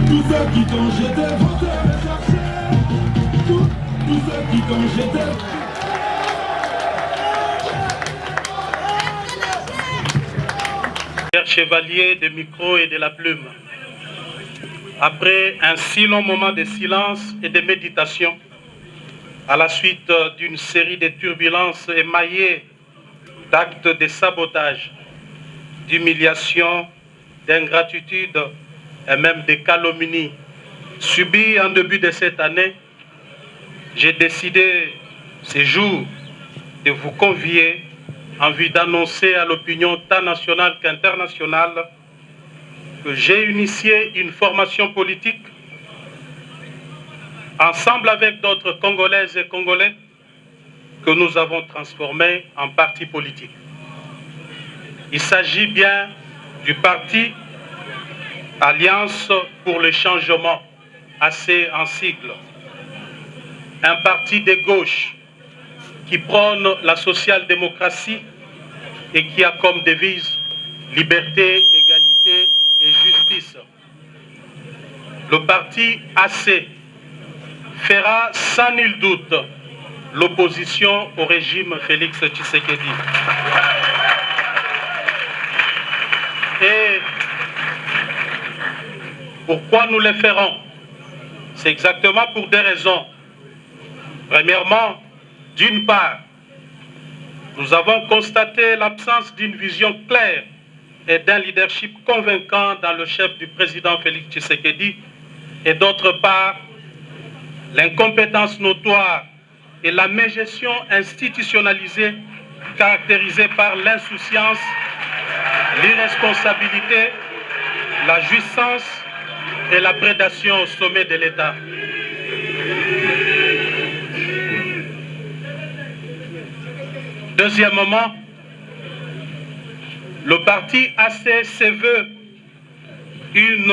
Tous ceux qui t'ont jeté vont te rechercher. Tous ceux qui t'ont jeté. Chevalier des micros et de la plume. Après un si long moment de silence et de méditation, à la suite d'une série de turbulences émaillées d'actes de sabotage, d'humiliation, d'ingratitude et même de calomnie subis en début de cette année, j'ai décidé ce jour de vous convier en vue d'annoncer à l'opinion tant nationale qu'internationale que j'ai initié une formation politique ensemble avec d'autres Congolaises et Congolais que nous avons transformé en parti politique. Il s'agit bien du parti Alliance pour le changement, assez en sigle. Un parti de gauche qui prône la social-démocratie et qui a comme devise liberté, égalité et justice. Le parti AC fera sans nul doute l'opposition au régime Félix Tshisekedi. Et pourquoi nous le ferons? C'est exactement pour deux raisons. Premièrement, d'une part, nous avons constaté l'absence d'une vision claire et d'un leadership convaincant dans le chef du président Félix Tshisekedi, et d'autre part, l'incompétence notoire et la mégestion institutionnalisée caractérisée par l'insouciance, l'irresponsabilité, la jouissance et la prédation au sommet de l'État. Deuxièmement, le parti AC se veut une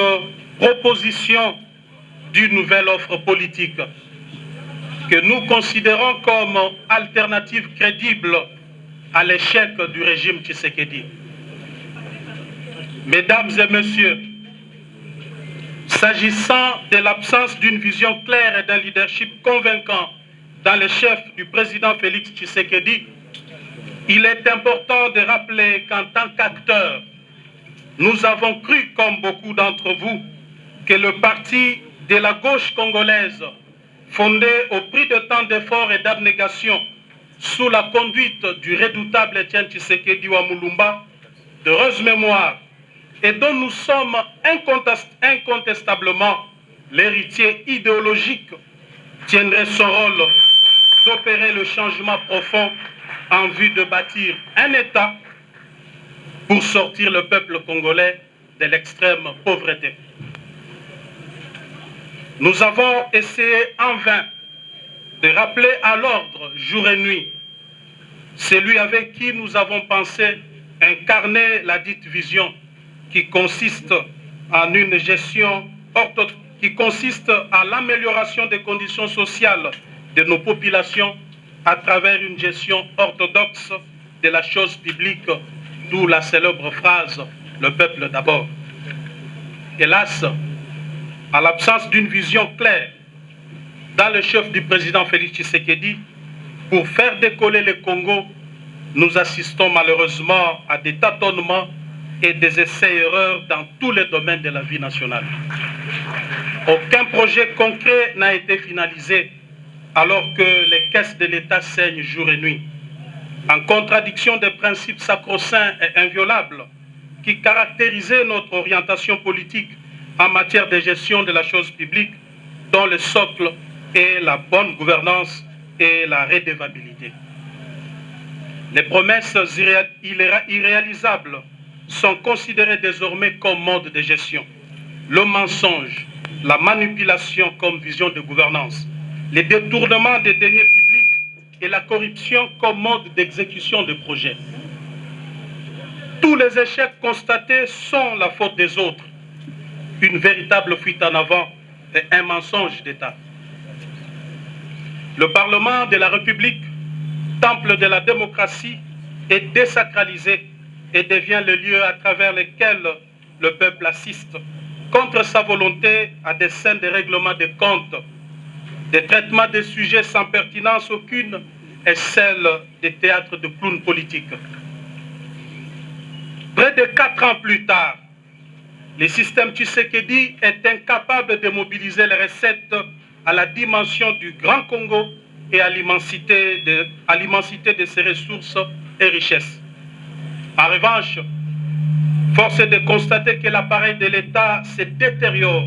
proposition d'une nouvelle offre politique que nous considérons comme alternative crédible à l'échec du régime Tshisekedi. Mesdames et messieurs, s'agissant de l'absence d'une vision claire et d'un leadership convaincant dans le chef du président Félix Tshisekedi, il est important de rappeler qu'en tant qu'acteurs, nous avons cru, comme beaucoup d'entre vous, que le parti de la gauche congolaise, fondé au prix de tant d'efforts et d'abnégation, sous la conduite du redoutable Étienne Tshisekedi Wamulumba, d'heureuse mémoire, et dont nous sommes incontestablement l'héritier idéologique, tiendrait son rôle d'opérer le changement profond en vue de bâtir un État pour sortir le peuple congolais de l'extrême pauvreté. Nous avons essayé en vain de rappeler à l'ordre jour et nuit celui avec qui nous avons pensé incarner la dite vision qui consiste en une gestion qui consiste à l'amélioration des conditions sociales de nos populations à travers une gestion orthodoxe de la chose publique, d'où la célèbre phrase « le peuple d'abord ». Hélas, à l'absence d'une vision claire dans le chef du président Félix Tshisekedi, pour faire décoller le Congo, nous assistons malheureusement à des tâtonnements et des essais-erreurs dans tous les domaines de la vie nationale. Aucun projet concret n'a été finalisé alors que les caisses de l'État saignent jour et nuit, en contradiction des principes sacro-saints et inviolables qui caractérisaient notre orientation politique en matière de gestion de la chose publique, dont le socle est la bonne gouvernance et la redevabilité. Les promesses irréalisables sont considérées désormais comme mode de gestion. Le mensonge, la manipulation comme vision de gouvernance, les détournements des deniers publics et la corruption comme mode d'exécution de projets. Tous les échecs constatés sont la faute des autres, une véritable fuite en avant et un mensonge d'État. Le Parlement de la République, temple de la démocratie, est désacralisé et devient le lieu à travers lequel le peuple assiste, contre sa volonté, à des scènes de règlement des comptes, des traitements de sujets sans pertinence aucune et celle des théâtres de clowns politiques. Près de 4 ans plus tard, le système Tshisekedi est incapable de mobiliser les recettes à la dimension du Grand Congo et à l'immensité de ses ressources et richesses. En revanche, force est de constater que l'appareil de l'État se détériore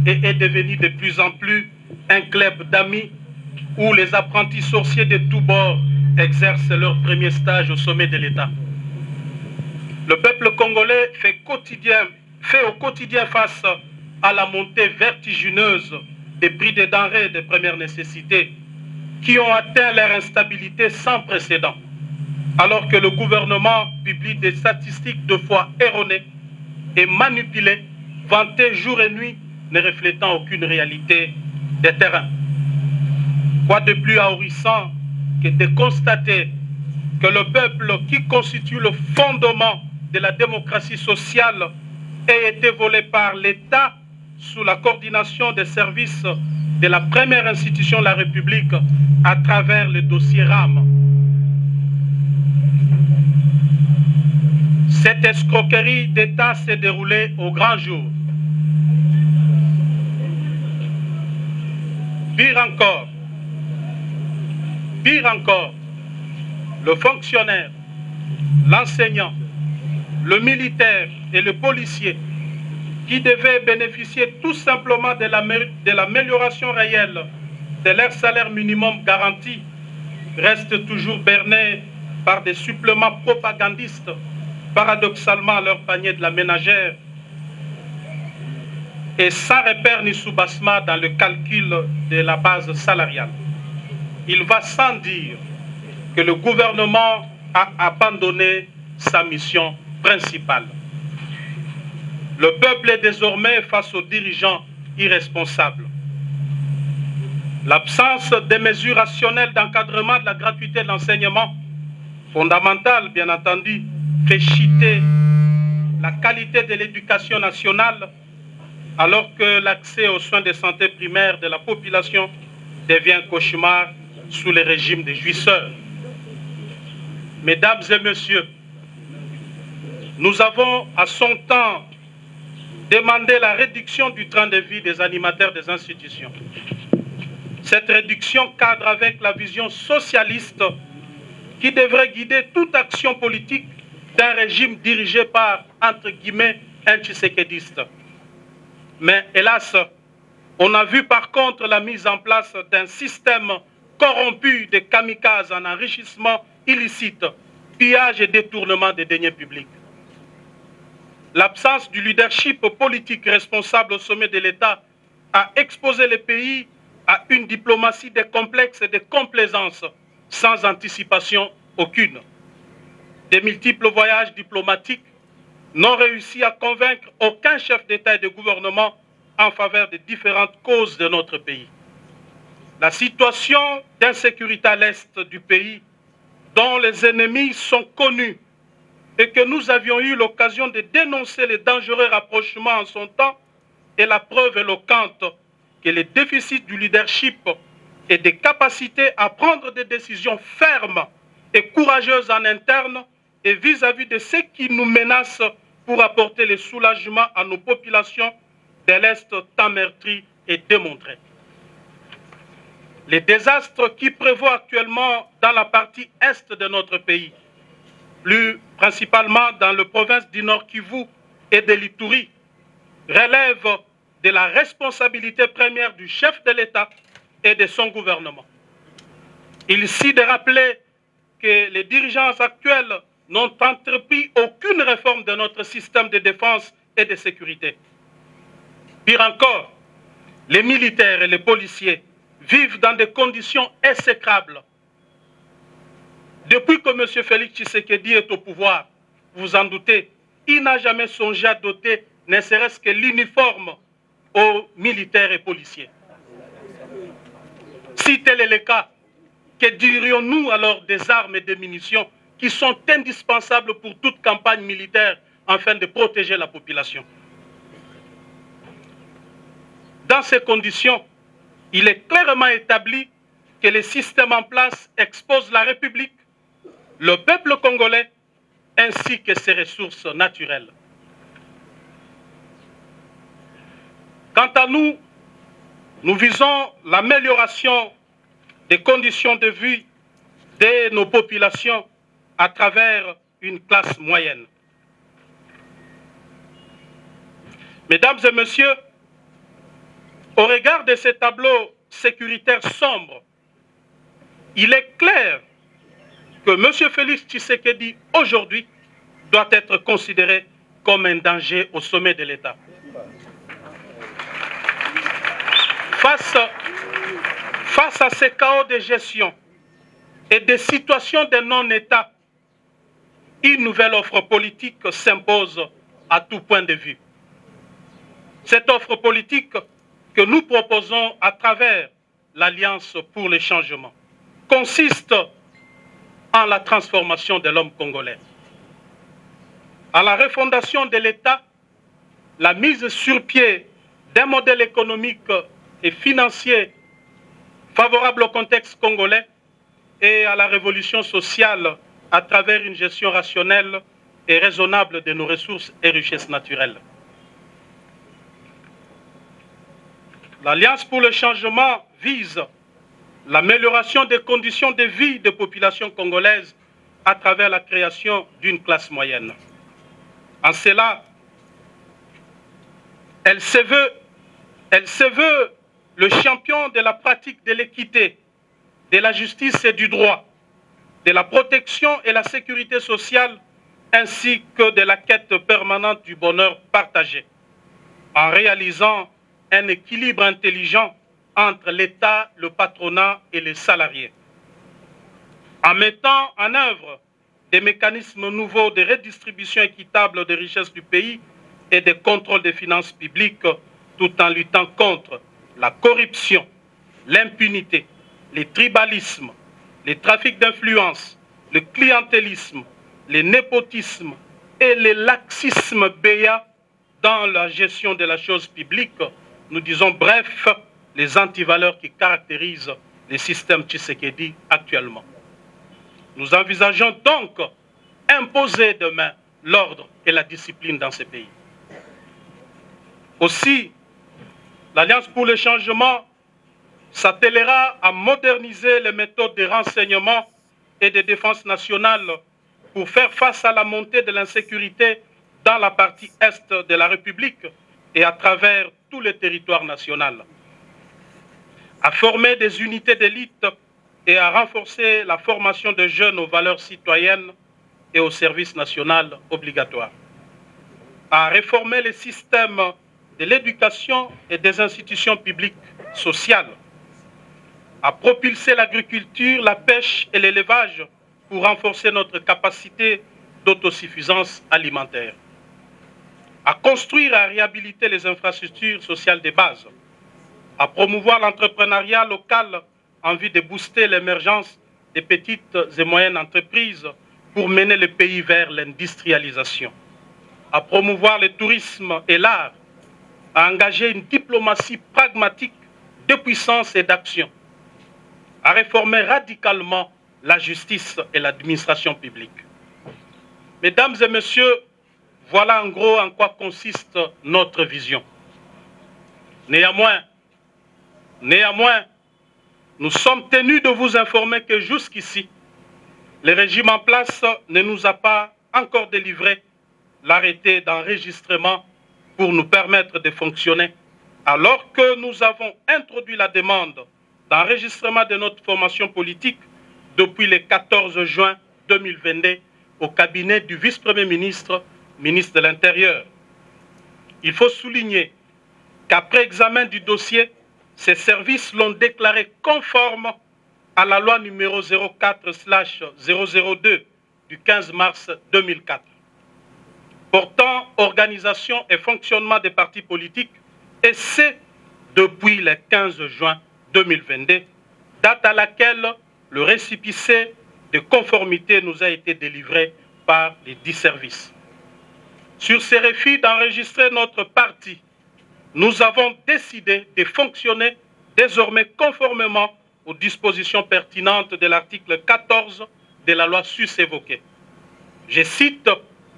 et est devenu de plus en plus un club d'amis où les apprentis sorciers de tous bords exercent leur premier stage au sommet de l'État. Le peuple congolais fait au quotidien face à la montée vertigineuse des prix des denrées de première nécessité qui ont atteint leur instabilité sans précédent, alors que le gouvernement publie des statistiques de fois erronées et manipulées, vantées jour et nuit, ne reflétant aucune réalité des terrains. Quoi de plus ahurissant que de constater que le peuple qui constitue le fondement de la démocratie sociale ait été volé par l'État sous la coordination des services de la première institution de la République à travers le dossier RAM. Cette escroquerie d'État s'est déroulée au grand jour. Pire encore, le fonctionnaire, l'enseignant, le militaire et le policier qui devaient bénéficier tout simplement de l'amélioration réelle de leur salaire minimum garanti restent toujours bernés par des suppléments propagandistes, paradoxalement à leur panier de la ménagère, et sans repère ni soubassement dans le calcul de la base salariale. Il va sans dire que le gouvernement a abandonné sa mission principale. Le peuple est désormais face aux dirigeants irresponsables. L'absence des mesures rationnelles d'encadrement de la gratuité de l'enseignement, fondamentale bien entendu, fait chuter la qualité de l'éducation nationale, alors que l'accès aux soins de santé primaires de la population devient un cauchemar sous le régime des jouisseurs. Mesdames et messieurs, nous avons à son temps demandé la réduction du train de vie des animateurs des institutions. Cette réduction cadre avec la vision socialiste qui devrait guider toute action politique d'un régime dirigé par, entre guillemets, un tshisekédiste. Mais hélas, on a vu par contre la mise en place d'un système corrompu de kamikazes en enrichissement illicite, pillage et détournement des deniers publics. L'absence du leadership politique responsable au sommet de l'État a exposé le pays à une diplomatie de complexe et de complaisance sans anticipation aucune. Des multiples voyages diplomatiques n'ont réussi à convaincre aucun chef d'État et de gouvernement en faveur des différentes causes de notre pays. La situation d'insécurité à l'est du pays, dont les ennemis sont connus et que nous avions eu l'occasion de dénoncer les dangereux rapprochements en son temps, est la preuve éloquente que les déficits du leadership et des capacités à prendre des décisions fermes et courageuses en interne et vis-à-vis de ceux qui nous menacent pour apporter le soulagement à nos populations de l'Est tant meurtries et démontrées. Les désastres qui prévoient actuellement dans la partie est de notre pays, plus principalement dans la province du Nord Kivu et de l'Ituri, relèvent de la responsabilité première du chef de l'État et de son gouvernement. Il s'agit de rappeler que les dirigeants actuels n'ont entrepris aucune réforme de notre système de défense et de sécurité. Pire encore, les militaires et les policiers vivent dans des conditions exécrables. Depuis que M. Félix Tshisekedi est au pouvoir, vous en doutez, il n'a jamais songé à doter ne serait-ce que l'uniforme aux militaires et policiers. Si tel est le cas, que dirions-nous alors des armes et des munitions qui sont indispensables pour toute campagne militaire afin de protéger la population. Dans ces conditions, il est clairement établi que les systèmes en place exposent la République, le peuple congolais, ainsi que ses ressources naturelles. Quant à nous, nous visons l'amélioration des conditions de vie de nos populations à travers une classe moyenne. Mesdames et messieurs, au regard de ces tableaux sécuritaires sombres, il est clair que M. Félix Tshisekedi, aujourd'hui, doit être considéré comme un danger au sommet de l'État. Face à ces chaos de gestion et des situations de non-État, une nouvelle offre politique s'impose à tout point de vue. Cette offre politique que nous proposons à travers l'Alliance pour le changement consiste en la transformation de l'homme congolais, à la refondation de l'État, la mise sur pied d'un modèle économique et financier favorable au contexte congolais et à la révolution sociale à travers une gestion rationnelle et raisonnable de nos ressources et richesses naturelles. L'Alliance pour le changement vise l'amélioration des conditions de vie des populations congolaises à travers la création d'une classe moyenne. En cela, elle se veut le champion de la pratique de l'équité, de la justice et du droit, de la protection et la sécurité sociale, ainsi que de la quête permanente du bonheur partagé, en réalisant un équilibre intelligent entre l'État, le patronat et les salariés, en mettant en œuvre des mécanismes nouveaux de redistribution équitable des richesses du pays et de contrôle des finances publiques, tout en luttant contre la corruption, l'impunité, les tribalismes, les trafics d'influence, le clientélisme, le népotisme et le laxisme béat dans la gestion de la chose publique. Nous disons bref, les antivaleurs qui caractérisent le système Tshisekedi actuellement. Nous envisageons donc imposer demain l'ordre et la discipline dans ces pays. Aussi, l'Alliance pour le changement s'attellera à moderniser les méthodes de renseignement et de défense nationale pour faire face à la montée de l'insécurité dans la partie est de la République et à travers tout le territoire national, à former des unités d'élite et à renforcer la formation des jeunes aux valeurs citoyennes et au service national obligatoire, à réformer les systèmes de l'éducation et des institutions publiques sociales, à propulser l'agriculture, la pêche et l'élevage pour renforcer notre capacité d'autosuffisance alimentaire, à construire et à réhabiliter les infrastructures sociales de base, à promouvoir l'entrepreneuriat local en vue de booster l'émergence des petites et moyennes entreprises pour mener le pays vers l'industrialisation, à promouvoir le tourisme et l'art, à engager une diplomatie pragmatique de puissance et d'action, à réformer radicalement la justice et l'administration publique. Mesdames et messieurs, voilà en gros en quoi consiste notre vision. Néanmoins, nous sommes tenus de vous informer que jusqu'ici, le régime en place ne nous a pas encore délivré l'arrêté d'enregistrement pour nous permettre de fonctionner, alors que nous avons introduit la demande d'enregistrement de notre formation politique depuis le 14 juin 2022 au cabinet du vice-premier ministre, ministre de l'Intérieur. Il faut souligner qu'après examen du dossier, ces services l'ont déclaré conforme à la loi numéro 04/002 du 15 mars 2004, portant organisation et fonctionnement des partis politiques, et c'est depuis le 15 juin 2022, date à laquelle le récépissé de conformité nous a été délivré par les 10 services. sur ces refus d'enregistrer notre parti, nous avons décidé de fonctionner désormais conformément aux dispositions pertinentes de l'article 14 de la loi sus-évoquée. Je cite,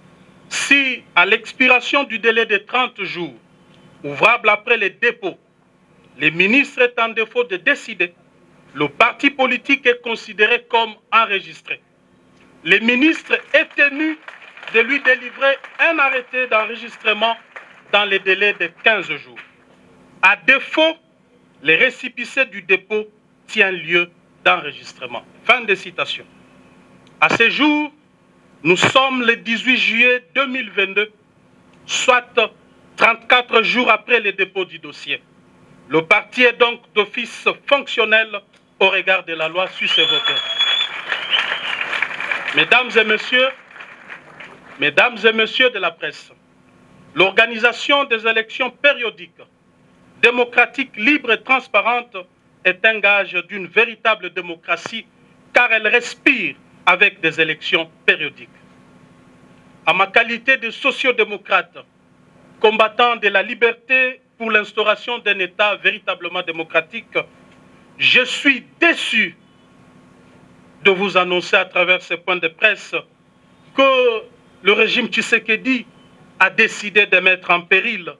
« Si, à l'expiration du délai de 30 jours, ouvrable après le dépôt, le ministre est en défaut de décider, le parti politique est considéré comme enregistré. Le ministre est tenu de lui délivrer un arrêté d'enregistrement dans les délais de 15 jours. À défaut, le récépissé du dépôt tient lieu d'enregistrement. » Fin de citation. À ce jour, nous sommes le 18 juillet 2022, soit 34 jours après le dépôt du dossier. Le parti est donc d'office fonctionnel au regard de la loi sus-évoquée. Mesdames et messieurs de la presse, l'organisation des élections périodiques, démocratiques, libres et transparentes est un gage d'une véritable démocratie car elle respire avec des élections périodiques. À ma qualité de sociodémocrate, combattant de la liberté pour l'instauration d'un État véritablement démocratique, je suis déçu de vous annoncer à travers ces points de presse que le régime Tshisekedi a décidé de mettre en péril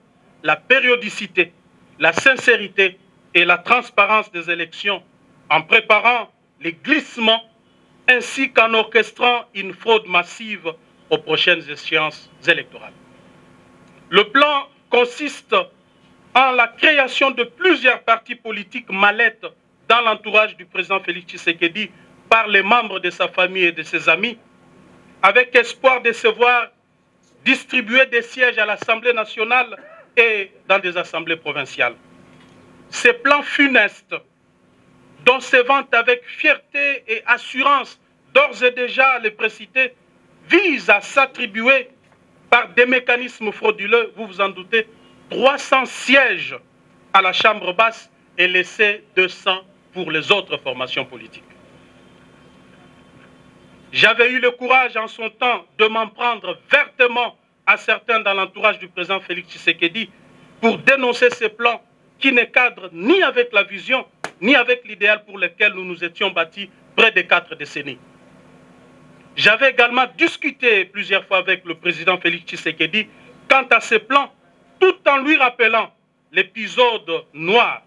la périodicité, la sincérité et la transparence des élections en préparant les glissements ainsi qu'en orchestrant une fraude massive aux prochaines échéances électorales. Le plan consiste en la création de plusieurs partis politiques mallettes dans l'entourage du président Félix Tshisekedi par les membres de sa famille et de ses amis, avec espoir de se voir distribuer des sièges à l'Assemblée nationale et dans des assemblées provinciales. Ces plans funestes, dont se vante avec fierté et assurance d'ores et déjà les précités, visent à s'attribuer par des mécanismes frauduleux, vous vous en doutez, 300 sièges à la Chambre basse et laisser 200 pour les autres formations politiques. J'avais eu le courage en son temps de m'en prendre vertement à certains dans l'entourage du président Félix Tshisekedi pour dénoncer ces plans qui ne cadrent ni avec la vision, ni avec l'idéal pour lequel nous nous étions bâtis près de 4 décennies. J'avais également discuté plusieurs fois avec le président Félix Tshisekedi quant à ces plans, tout en lui rappelant l'épisode noir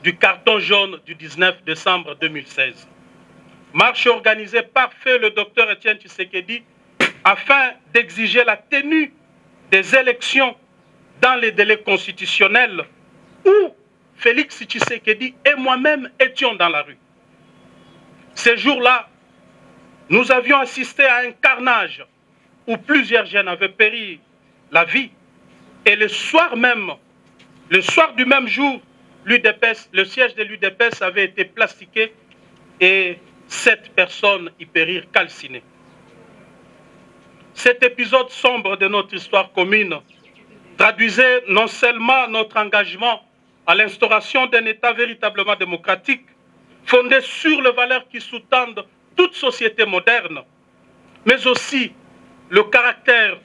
du carton jaune du 19 décembre 2016. Marche organisée par feu le docteur Étienne Tshisekedi afin d'exiger la tenue des élections dans les délais constitutionnels où Félix Tshisekedi et moi-même étions dans la rue. Ces jours-là, nous avions assisté à un carnage où plusieurs jeunes avaient péri la vie et le soir du même jour, le siège de l'UDPS avait été plastiqué et 7 personnes y périrent calcinées. Cet épisode sombre de notre histoire commune traduisait non seulement notre engagement à l'instauration d'un État véritablement démocratique, fondé sur les valeurs qui sous-tendent toute société moderne, mais aussi le caractère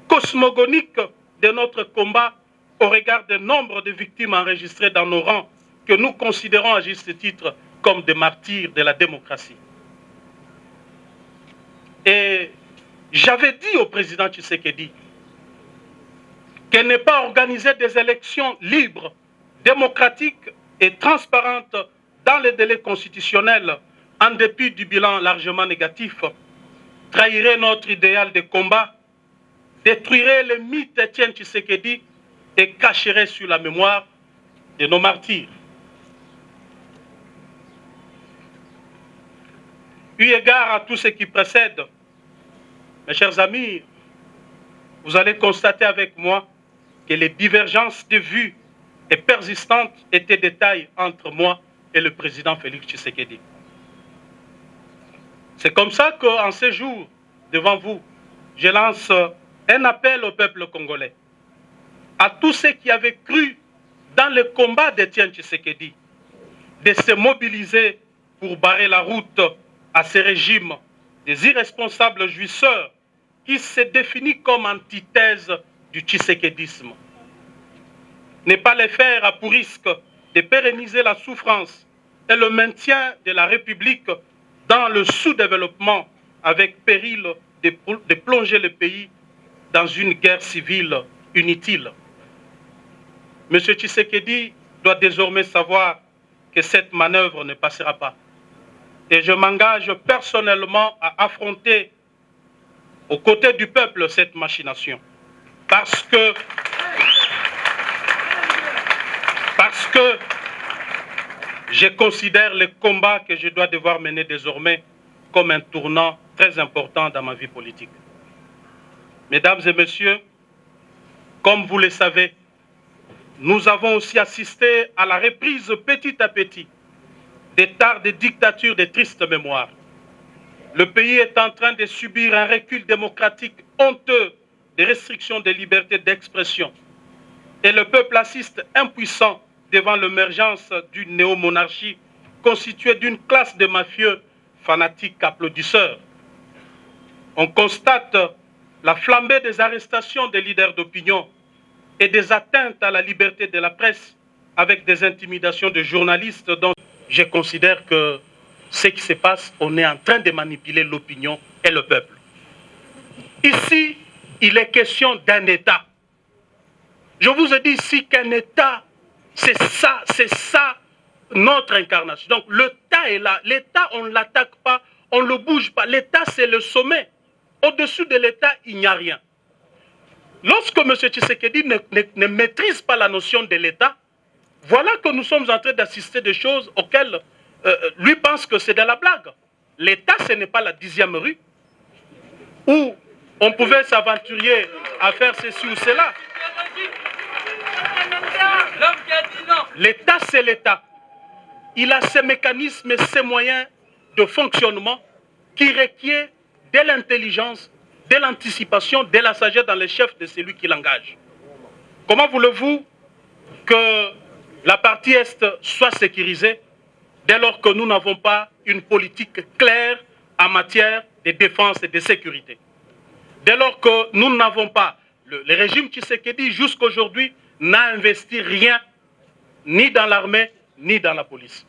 cosmogonique de notre combat au regard du nombre de victimes enregistrées dans nos rangs que nous considérons à juste titre comme des martyrs de la démocratie. Et j'avais dit au président Tshisekedi qu'il n'est pas organisé des élections libres, démocratiques et transparentes dans les délais constitutionnels, en dépit du bilan largement négatif, trahirait notre idéal de combat, détruirait le mythe d'Étienne Tshisekedi et cacherait sur la mémoire de nos martyrs. Eu égard à tout ce qui précède, mes chers amis, vous allez constater avec moi que les divergences de vues et persistantes étaient des tailles entre moi et le président Félix Tshisekedi. C'est comme ça qu'en ces jours, devant vous, je lance un appel au peuple congolais, à tous ceux qui avaient cru dans le combat d'Étienne Tshisekedi, de se mobiliser pour barrer la route à ces régimes des irresponsables jouisseurs qui se définit comme antithèse du tshisekédisme. Ne pas les faire a pour risque de pérenniser la souffrance et le maintien de la République dans le sous-développement avec péril de plonger le pays dans une guerre civile inutile. M. Tshisekedi doit désormais savoir que cette manœuvre ne passera pas. Et je m'engage personnellement à affronter aux côtés du peuple cette machination. Parce que je considère le combat que je dois devoir mener désormais comme un tournant très important dans ma vie politique. Mesdames et messieurs, comme vous le savez, nous avons aussi assisté à la reprise petit à petit des tares de dictature de triste mémoire. Le pays est en train de subir un recul démocratique honteux des restrictions des libertés d'expression. Et le peuple assiste impuissant devant l'émergence d'une néomonarchie constituée d'une classe de mafieux fanatiques applaudisseurs. On constate la flambée des arrestations des leaders d'opinion et des atteintes à la liberté de la presse avec des intimidations de journalistes dont je considère que ce qui se passe, on est en train de manipuler l'opinion et le peuple. Ici, il est question d'un État. Je vous ai dit ici qu'un État, c'est ça notre incarnation. Donc l'État est là. L'État, on ne l'attaque pas, on ne le bouge pas. L'État, c'est le sommet. Au-dessus de l'État, il n'y a rien. Lorsque M. Tshisekedi ne maîtrise pas la notion de l'État, voilà que nous sommes en train d'assister des choses auxquelles lui pense que c'est de la blague. L'État, ce n'est pas la 10e rue où on pouvait s'aventurer à faire ceci ou cela. L'État, c'est l'État. Il a ses mécanismes et ses moyens de fonctionnement qui requièrent de l'intelligence, de l'anticipation, de la sagesse dans les chefs de celui qui l'engage. Comment voulez-vous que la partie Est soit sécurisée dès lors que nous n'avons pas une politique claire en matière de défense et de sécurité? Dès lors que nous n'avons pas, le régime Tshisekedi jusqu'à aujourd'hui n'a investi rien, ni dans l'armée, ni dans la police.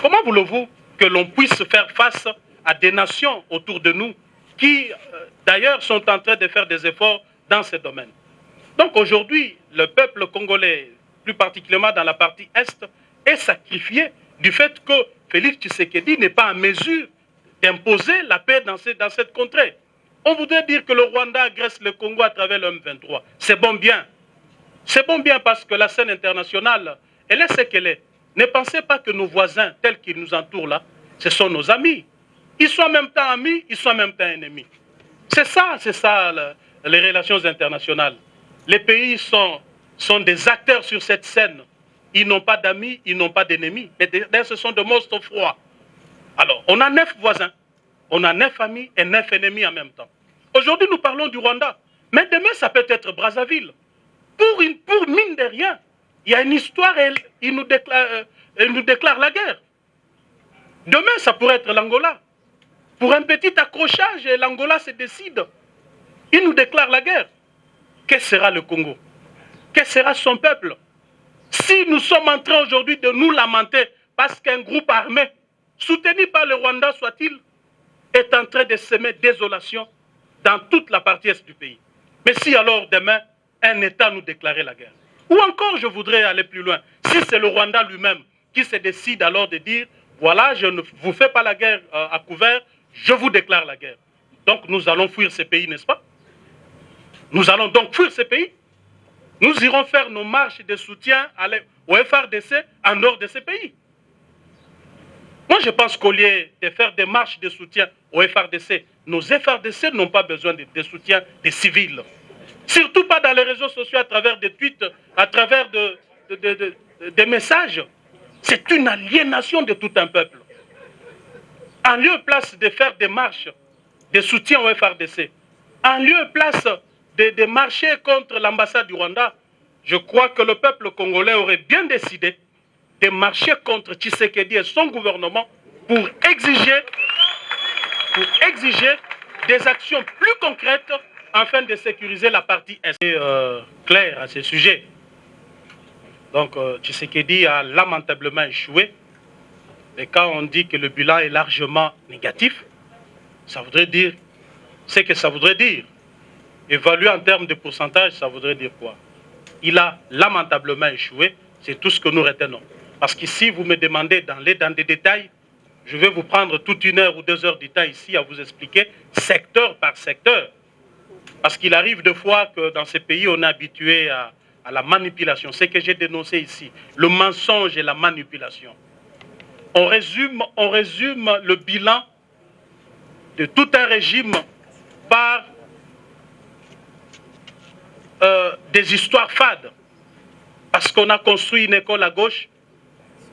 Comment voulez-vous que l'on puisse faire face à des nations autour de nous qui, d'ailleurs, sont en train de faire des efforts dans ce domaine? Donc aujourd'hui, le peuple congolais, plus particulièrement dans la partie Est, est sacrifié du fait que Félix Tshisekedi n'est pas en mesure d'imposer la paix dans cette contrée. On voudrait dire que le Rwanda agresse le Congo à travers le M23. C'est bon bien. C'est bon bien parce que la scène internationale, elle est ce qu'elle est. Ne pensez pas que nos voisins, tels qu'ils nous entourent là, ce sont nos amis. Ils sont en même temps amis, ils sont en même temps ennemis. C'est ça les relations internationales. Les pays sont des acteurs sur cette scène. Ils n'ont pas d'amis, ils n'ont pas d'ennemis. Mais ce sont de monstres froids. Alors, on a 9 voisins, on a 9 amis et 9 ennemis en même temps. Aujourd'hui, nous parlons du Rwanda. Mais demain, ça peut être Brazzaville. Pour mine de rien, il y a une histoire et il nous déclare la guerre. Demain, ça pourrait être l'Angola. Pour un petit accrochage, l'Angola se décide. Il nous déclare la guerre. Que sera le Congo? Que sera son peuple? Si nous sommes en train aujourd'hui de nous lamenter parce qu'un groupe armé, soutenu par le Rwanda soit-il, est en train de semer désolation dans toute la partie est du pays. Mais si alors demain, un État nous déclarait la guerre? Ou encore, je voudrais aller plus loin, si c'est le Rwanda lui-même qui se décide alors de dire, voilà, je ne vous fais pas la guerre à couvert, je vous déclare la guerre. Donc nous allons fuir ces pays, n'est-ce pas? Nous allons donc fuir ces pays. Nous irons faire nos marches de soutien au FRDC en dehors de ces pays. Moi, je pense qu'au lieu de faire des marches de soutien au FRDC, nos FRDC n'ont pas besoin de soutien des civils. Surtout pas dans les réseaux sociaux, à travers des tweets, à travers des messages. C'est une aliénation de tout un peuple. En lieu et place de faire des marches de soutien au FRDC, en lieu et place de marcher contre l'ambassade du Rwanda, je crois que le peuple congolais aurait bien décidé de marcher contre Tshisekedi et son gouvernement pour exiger des actions plus concrètes afin de sécuriser la partie est. Clair à ce sujet. Donc, Tshisekedi a lamentablement échoué. Et quand on dit que le bilan est largement négatif, ça voudrait dire ce que ça voudrait dire. Évalué en termes de pourcentage, ça voudrait dire quoi? Il a lamentablement échoué, c'est tout ce que nous retenons. Parce qu'ici, vous me demandez dans des détails, je vais vous prendre toute 1 heure ou 2 heures du temps ici à vous expliquer secteur par secteur. Parce qu'il arrive de fois que dans ces pays, on est habitué à la manipulation. C'est ce que j'ai dénoncé ici, le mensonge et la manipulation. On résume le bilan de tout un régime par des histoires fades. Parce qu'on a construit une école à gauche,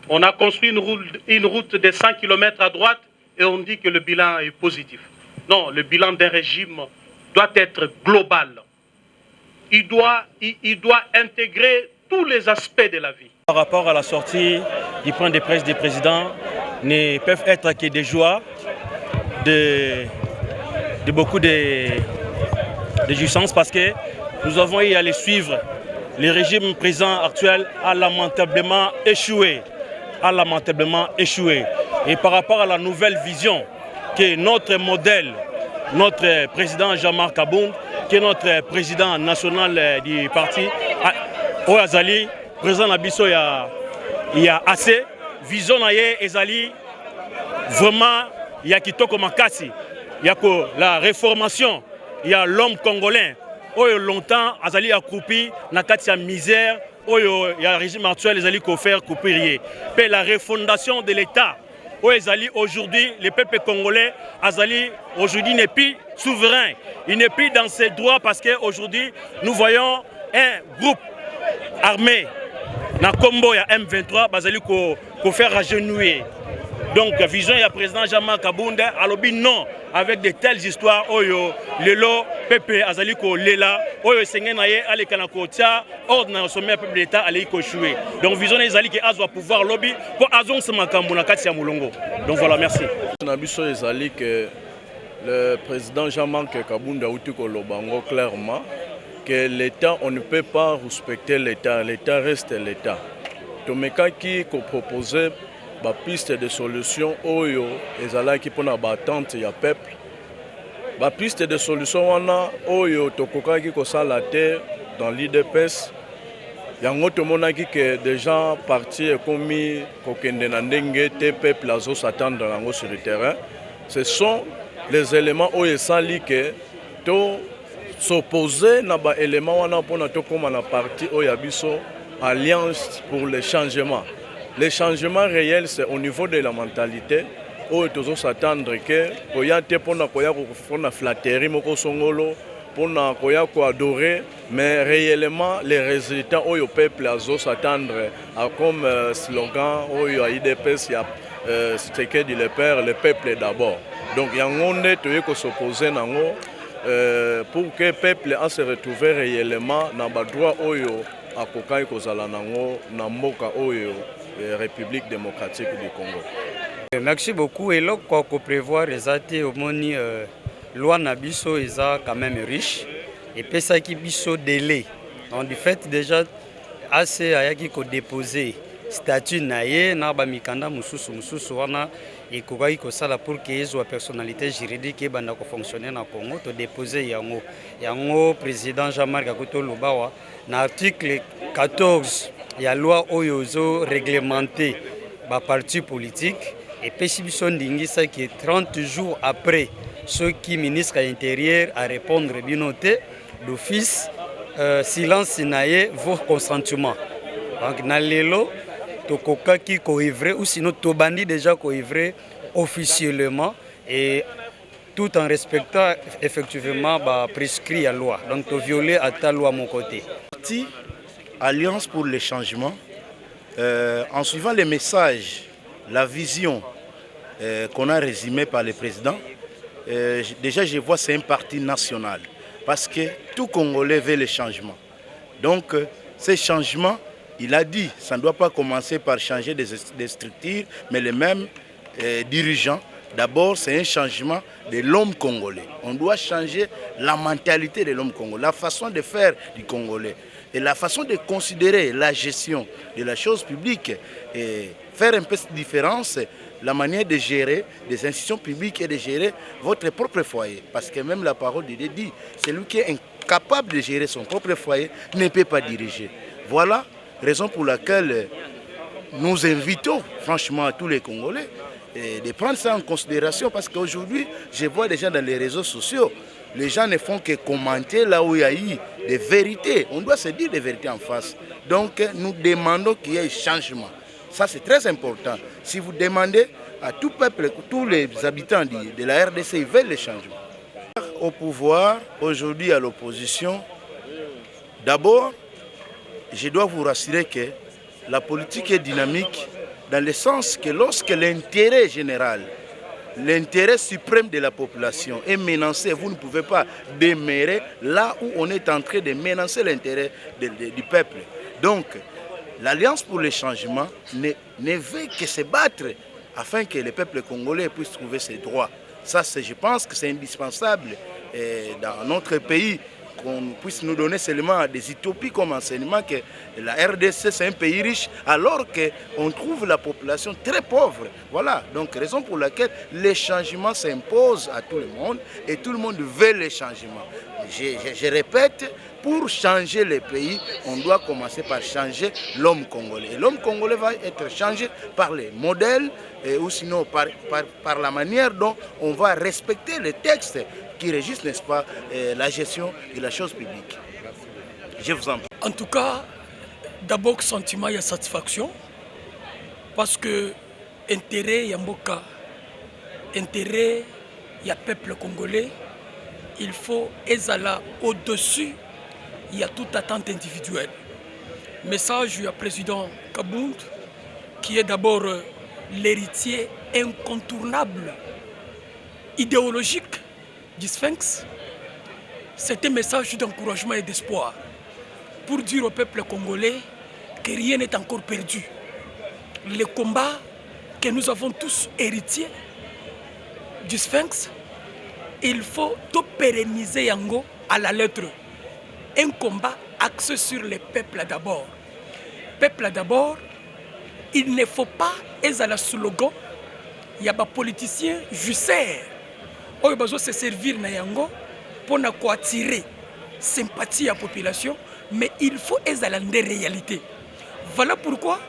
on a construit une route de 100 km à droite et on dit que le bilan est positif. Non, le bilan d'un régime doit être global. Il doit intégrer tous les aspects de la vie. Par rapport à la sortie du point de presse des présidents, ne peuvent être que des joies, de beaucoup de jouissance parce que nous avons eu à les suivre. Le régime présent actuel a lamentablement échoué. Et par rapport à la nouvelle vision que notre modèle, notre président Jean-Marc Aboum, qui est notre président national du parti, Oyazali, président Nabiso, il y a assez. Vision naye ezali vraiment il y a kitoko makasi. Il y a la réformation, il y a l'homme congolais. Oyo longtemps azali accroupi na kati ya misère, oyo il y a le régime actuel ezali ko faire couper. Puis la refondation de l'État. Ezali aujourd'hui le peuple congolais azali aujourd'hui n'est plus souverain. Il n'est plus dans ses droits parce qu'aujourd'hui nous voyons un groupe armé na combo ya M23 bazali ko faire agenouiller. Donc vision ya président Jean-Marc Aboum alobi non avec de telles histoires oyo lelo pepe azali ko lela oyo sengé na ye ale kana ko tia ordre na sommet peuple d'État ali ko jouer. Donc vision ezali ki azwa pouvoir lobby pour azong se makambo na kati ya mulongo. Donc voilà, merci. Na biso ezali que le président Jean-Marc Aboum auti ko lobango clairement que l'État, on ne peut pas respecter l'État, l'État reste l'État. Tomeka qui proposait ba piste de solution oyo ezalaki pona ba attente ya peuple. Ba piste de solution wana oyo tokokaki ko sala te dans l'IDPS. Yango tomonaki que des gens partis et commis kokende na ndenge te peuple azo s'attendre yango sur le terrain. Ce sont les éléments oyo sali que to s'opposer na ba élément wana pona to koma na parti oyo biso alliance pour le changement. Le changement réel c'est au niveau de la mentalité oyo tozo s'attendre que koya te pona koya ko fona flatterie moko songolo pona koya ko adorer mais réellement les résultats oyo peuple azo s'attendre à comme slogan oyo IDPS ya ce que dit le père le peuple d'abord. Donc yango nde toye ko s'opposer nango pour que le peuple se retrouve réellement dans le droit oyo à kokai kozala nango na mboka oyo République démocratique du Congo. Merci beaucoup. Et là, quoi qu'on prévoit, les athées au moni loi nabiso est quand même riche et puis ça qui biso délai. Donc du fait déjà assez ayaki ko déposer statut naie na ba mikanda mususu wana et kokai ko sala pour que les personnalité juridique et banda ko fonctionner na Congo to déposer yango président Jean-Marc Akoto Lubawa na article 14 il y a loi oyozo réglementé par parti politique et puis si biso ndingisa qui est 30 jours après ceux qui ministre de l'Intérieur à répondre binoté d'office silence naie vos consentement. Donc na lelo tokoka ki coivrer ou sinon tobandi déjà coivrer officiellement et tout en respectant effectivement prescrit à loi. Donc to violer à ta loi à mon côté. Alliance pour le changement, en suivant les messages, la vision qu'on a résumée par le président, déjà je vois c'est un parti national parce que tout Congolais veut le changement. Donc ces changements, il a dit, ça ne doit pas commencer par changer des structures, mais les mêmes dirigeants D'abord, c'est un changement de l'homme congolais. On doit changer la mentalité de l'homme congolais, la façon de faire du Congolais et la façon de considérer la gestion de la chose publique et faire un peu de différence, la manière de gérer des institutions publiques et de gérer votre propre foyer. Parce que même la parole de Dieu dit, celui qui est incapable de gérer son propre foyer ne peut pas diriger. Voilà raison pour laquelle nous invitons franchement tous les Congolais de prendre ça en considération, parce qu'aujourd'hui, je vois des gens dans les réseaux sociaux, les gens ne font que commenter là où il y a eu des vérités. On doit se dire des vérités en face. Donc nous demandons qu'il y ait changement. Ça c'est très important. Si vous demandez à tout peuple, tous les habitants de la RDC, ils veulent les changements. Au pouvoir, aujourd'hui à l'opposition, d'abord, je dois vous rassurer que la politique est dynamique dans le sens que lorsque l'intérêt général, l'intérêt suprême de la population est menacé, vous ne pouvez pas demeurer là où on est en train de menacer l'intérêt du peuple. Donc, l'Alliance pour le changement ne veut que se battre afin que le peuple congolais puisse trouver ses droits. Ça, je pense que c'est indispensable dans notre pays, qu'on puisse nous donner seulement des utopies comme enseignement que la RDC c'est un pays riche alors qu'on trouve la population très pauvre. Voilà, donc raison pour laquelle les changements s'imposent à tout le monde et tout le monde veut les changements. Je répète, pour changer le pays, on doit commencer par changer l'homme congolais. Et l'homme congolais va être changé par les modèles ou sinon par la manière dont on va respecter les textes qui régissent, n'est-ce pas, la gestion de la chose publique. Je vous en prie. En tout cas, d'abord, sentiment et satisfaction, parce que intérêt Yamboka, intérêt y a peuple congolais, il faut ezala au-dessus, il y a toute attente individuelle. Message du président Kabound, qui est d'abord l'héritier incontournable, idéologique du Sphinx. C'est un message d'encouragement et d'espoir pour dire au peuple congolais que rien n'est encore perdu. Le combat que nous avons tous héritier du Sphinx, il faut tout pérenniser Yango à la lettre. Un combat axé sur les peuples d'abord. Peuple d'abord, il ne faut pas être à la slogan, il y a des politiciens jussaires. Ils doivent se servir na Yango pour attirer sympathie à la population, mais il faut être à la réalité. Voilà pourquoi,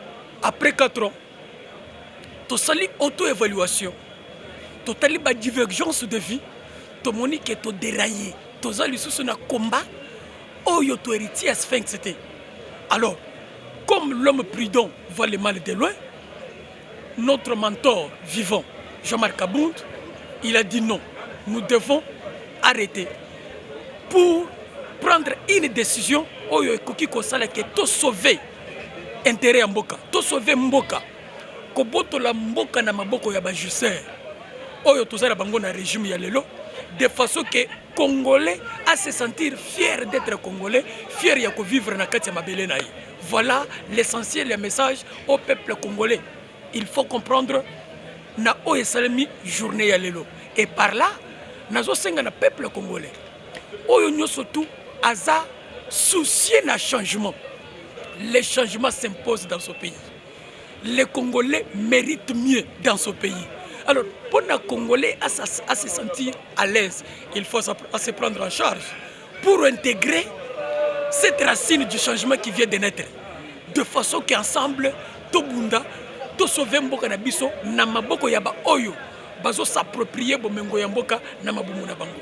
après 4 ans, tu as une auto-évaluation, tu as une divergence de vie, tu as tu déraillé, tu as un combat, tu as héritier à Sphinx. Alors, comme l'homme prudent voit le mal de loin, notre mentor vivant, Jean-Marc Kabound, il a dit non, nous devons arrêter pour prendre une décision pour sauver l'intérêt de Mboka, pour sauver Mboka, pour sauver Mboka na maboko ya bajusser, na régime ya lelo, de façon que Congolais à se sentir fier d'être Congolais, fier de vivre na kati ya mabele na ye. Voilà l'essentiel le message au peuple congolais. Il faut comprendre na oye salami journée ya lelo. Et par là, nazo senga na peuple congolais. Oyo nyoso tout aza soucier na changement. Les changements s'imposent dans ce pays. Les Congolais méritent mieux dans ce pays. Alors, pour les Congolais à se sentir à l'aise, il faut se prendre en charge pour intégrer cette racine du changement qui vient de naître. De façon qu'ensemble, Tobunda, to sauver Mboka na biso, na maboko ya ba oyo, bazo s'approprier bomengo ya Mboka na mabumu na bango.